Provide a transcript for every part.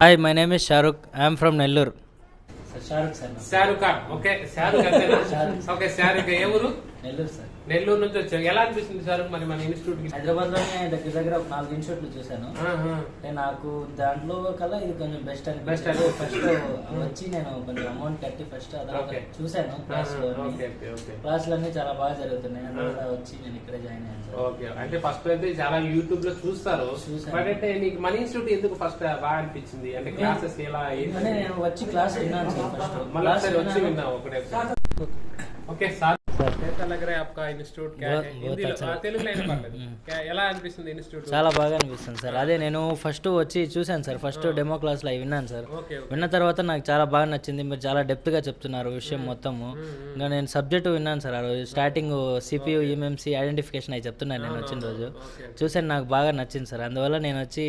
Hi, my name is Shahrukh. I am from Nellore. Shahrukh sir. Shahrukh Khan. Okay, Shahrukh అంతేనా? Okay, Shahrukh ఏ ఊరు? Nellore sir. Nellore నుంచి వచ్చారు. ఎలా అనిపిస్తుంది Shahrukh మరి మన ఇన్స్టిట్యూట్ కి? హైదరాబాద్ లోనే దగ్గర 4 ఇన్స్టిట్యూట్లు చూశాను. అంటే నాకు దాంట్లో కల్లా ఇది కొంచెం బెస్ట్ అనిపిస్తుంది. ఫస్ట్ వచ్చి నేను కొంచెం అమౌంట్ కట్టి ఫస్ట్ చూశాను క్లాసులన్నీ చాలా బాగా జరుగుతున్నాయి. అందువల్ల వచ్చి నేను ఇక్కడే జాయిన్ అయ్యాను సార్. ఓకే, అంటే ఫస్ట్ అయితే చాలా యూట్యూబ్ లో చూస్తారు. బట్ అంటే నీకు మన ఇన్స్టిట్యూట్ ఎందుకు ఫస్ట్ బాగా అనిపించింది? అంటే క్లాసెస్ ఎలా? అంటే నేను వచ్చి క్లాస్ విన్నాను సార్. ఫస్ట్ మళ్ళీ వచ్చి విన్నావు ఒకటే. ఓకే సార్, कैसा लग रहा है आपका इंस्टीट्यूट? क्या है हिंदी తెలుగులో అయినా పర్లేదు. ఎలా అనిపిస్తుంది ఇన్స్టిట్యూట్? చాలా బాగా అనిపిస్తుంది సార్. అదే నేను ఫస్ట్ వచ్చి చూశాను సార్. ఫస్ట్ డెమో క్లాస్లో అవి విన్నాను సార్. విన్న తర్వాత నాకు చాలా బాగా నచ్చింది. మీరు చాలా డెప్త్గా చెప్తున్నారు విషయం మొత్తము. ఇంకా నేను సబ్జెక్టు విన్నాను సార్. ఆ రోజు స్టార్టింగ్ CPU EMMC ఐడెంటిఫికేషన్ అవి చెప్తున్నాను నేను వచ్చిన రోజు. చూసాను, నాకు బాగా నచ్చింది సార్. అందువల్ల నేను వచ్చి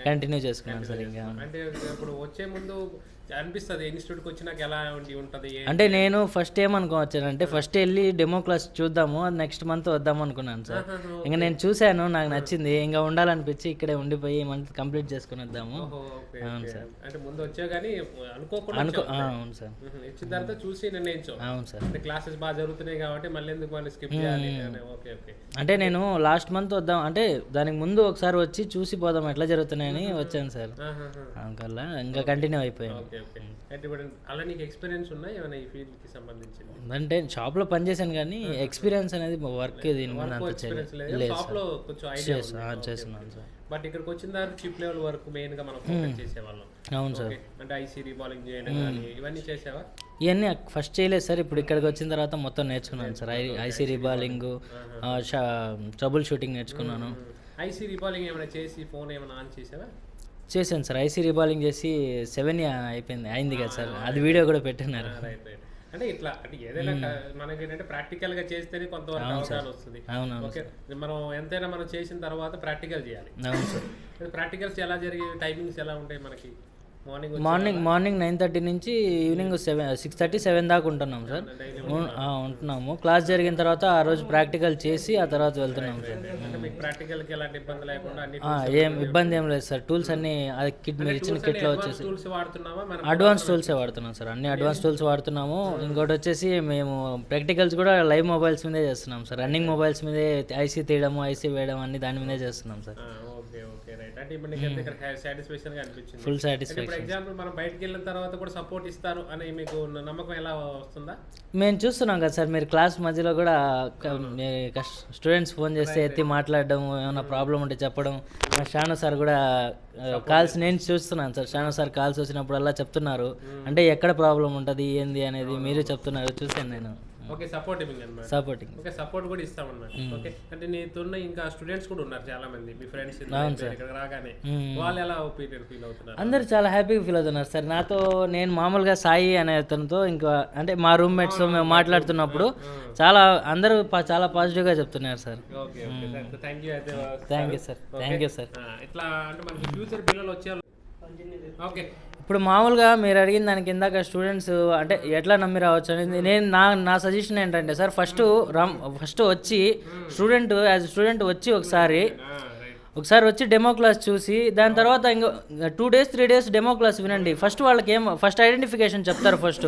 కంటిన్యూ చేసుకున్నాను సార్. ఇంకా అంటే ఇప్పుడు వచ్చే ముందు అనిపిస్తుంది ఇన్స్టిట్యూట్కి వచ్చినాక ఎలా ఉంటుంది అంటే నేను ఫస్ట్ ఏమనుకోవచ్చానంటే ఫస్ట్ వెళ్ళి డెమో క్లాస్ చూద్దాము, నెక్స్ట్ మంత్ వద్దాము అనుకున్నాను సార్. ఇంకా నేను చూశాను, నాకు నచ్చింది. ఇంకా ఉండాలనిపించి ఇక్కడే ఉండిపోయి మంత్ కంప్లీట్ చేసుకుని వద్దాము. అవును సార్. అంటే ముందు వచ్చా కానీ అనుకోకుండా అవును సార్. వచ్చిన తర్వాత చూసి నిర్ణయించాం. అవును సార్. అంటే క్లాసెస్ బాగా జరుగుతున్నాయి కాబట్టి మళ్ళీ ఎందుకు మళ్ళీ స్కిప్ చేయాలి? Okay okay. అంటే నేను లాస్ట్ మంత్ వద్దాం అంటే దానికి ముందు ఒకసారి వచ్చి చూసి పోదాం ఎట్లా జరుగుతున్నాయని వచ్చాను సార్. అందువల్ల ఇంకా కంటిన్యూ అయిపోయాను. అంటే ఇప్పుడు అలా నీకు ఎక్స్పీరియన్స్ ఉన్నాయి ఏమైనా ఈ ఫీల్డ్ కి సంబంధించి? అంటే షాప్లో పనిచేశాను కానీ ఎక్స్పీరియన్స్ అనేది వర్క్ దీని మీద అంత చేస్తున్నాను సార్. బట్ ఇక్కడికి వచ్చిన తర్వాత చిప్ లెవెల్ వర్క్ మెయిన్ గా మనం ఫోకస్ చేసేవాళ్ళం. అవును సార్. అంటే ఐసీ రీబాలింగ్ చేయడం కానీ ఇవన్నీ చేసావా? ఇవన్నీ ఫస్ట్ చేయలేదు సార్. ఇప్పుడు ఇక్కడికి వచ్చిన తర్వాత మొత్తం నేర్చుకున్నాను sir. IC reballing, troubleshooting నేర్చుకున్నాను. ఐసీ రీబాలింగ్ ఏమైనా చేసి ఫోన్ ఏమైనా ఆన్ చేసావా? చేశాను సార్. ఐసీ రీబాలింగ్ చేసి 7 అయింది కదా సార్. అది వీడియో కూడా పెట్టినారు. అంటే ఇట్లా అంటే ఏదైనా మనకి ఏంటంటే ప్రాక్టికల్ గా చేస్తేనే కొంతవరకు అవగాహన వస్తుంది. ఓకే, మనం ఎంతైనా మనం చేసిన తర్వాత ప్రాక్టికల్ చేయాలి. అవును సార్. ప్రాక్టికల్స్ ఎలా జరిగే టైమింగ్స్ ఎలా ఉంటాయి మనకి? మార్నింగ్ 9:30 నుంచి ఈవినింగ్ 6:30 7 దాకా ఉంటున్నాం సార్. ఉంటున్నాము. క్లాస్ జరిగిన తర్వాత ఆ రోజు ప్రాక్టికల్ చేసి ఆ తర్వాత వెళ్తున్నాం సార్. ఏం ఇబ్బంది ఏం లేదు సార్. టూల్స్ అన్ని కిట్ మీరు ఇచ్చిన కిట్లో వచ్చేసి అడ్వాన్స్ టూల్సే వాడుతున్నాం సార్. అన్ని అడ్వాన్స్ టూల్స్ వాడుతున్నాము. ఇంకోటి వచ్చేసి మేము ప్రాక్టికల్స్ కూడా లైవ్ మొబైల్స్ మీదే చేస్తున్నాం సార్. రన్నింగ్ మొబైల్స్ మీదే ఐసీ తీయడము, ఐసీ వేయడం అన్ని దాని మీదే చేస్తున్నాం సార్. Full satisfaction. ఎగ్జాంపుల్ మనం బయటకు వెళ్ళిన తర్వాత కూడా సపోర్ట్ ఇస్తారు అని మీకు నమ్మకం ఎలా వస్తుందా? మేము చూస్తున్నాం కదా సార్. మీరు క్లాస్ మధ్యలో కూడా స్టూడెంట్స్ ఫోన్ చేస్తే ఎత్తి మాట్లాడడం, ఏమైనా ప్రాబ్లం ఉంటే చెప్పడం. షాను సార్ కూడా కాల్స్ నేను చూస్తున్నాను సార్. షాను సార్ కాల్స్ వచ్చినప్పుడల్లా చెప్తున్నారు. అంటే ఎక్కడ ప్రాబ్లం ఉంటుంది ఏంది అనేది మీరు చెప్తున్నారు, చూసాను నేను. ఓకే, సపోర్టింగ్ అన్నమాట. సపోర్టింగ్. ఓకే, సపోర్ట్ కూడా ఇస్తామన్నమాట. ఓకే, అంటే నీతున్న ఇంకా స్టూడెంట్స్ కూడా ఉన్నారు చాలా మంది, మీ ఫ్రెండ్స్ ఇక్కడ రాగానే వాళ్ళు ఎలా ఫీల్ అవుతున్నారు? అందరూ చాలా హ్యాపీగా ఫీల్ అవుతున్నారు సార్. నాతో నేను మామూలుగా సాయి అనే అతనితో ఇంకా అంటే మా రూమ్మేట్స్ మేము మాట్లాడుతున్నప్పుడు అందరూ చాలా పాజిటివ్గా చెప్తున్నారు sir. Thank you sir. Thank you sir. ఇట్లా అంటే మనకి ఫ్యూచర్ పిల్లలు వచ్చే ఓకే. ఇప్పుడు మామూలుగా మీరు అడిగిన దానికి ఇందాక స్టూడెంట్స్ అంటే ఎట్లా నమ్మి రావచ్చు అనేది నేను నా సజెషన్ ఏంటంటే సార్, ఫస్ట్ వచ్చి యాజ్ స్టూడెంట్ వచ్చి ఒకసారి వచ్చి డెమో క్లాస్ చూసి దాని తర్వాత ఇంకా 2 days 3 days డెమో క్లాస్ వినండి. ఫస్ట్ ఐడెంటిఫికేషన్ చెప్తారు. ఫస్ట్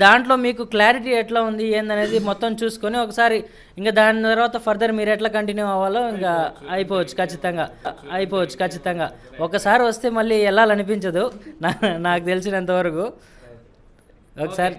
దాంట్లో మీకు క్లారిటీ ఎట్లా ఉంది ఏందనేది మొత్తం చూసుకొని ఒకసారి ఇంకా దాని తర్వాత ఫర్దర్ మీరు ఎట్లా కంటిన్యూ అవ్వాలో ఇంకా అయిపోవచ్చు ఖచ్చితంగా. ఒకసారి వస్తే మళ్ళీ వెళ్ళాలనిపించదు నాకు తెలిసినంతవరకు. ఒకసారి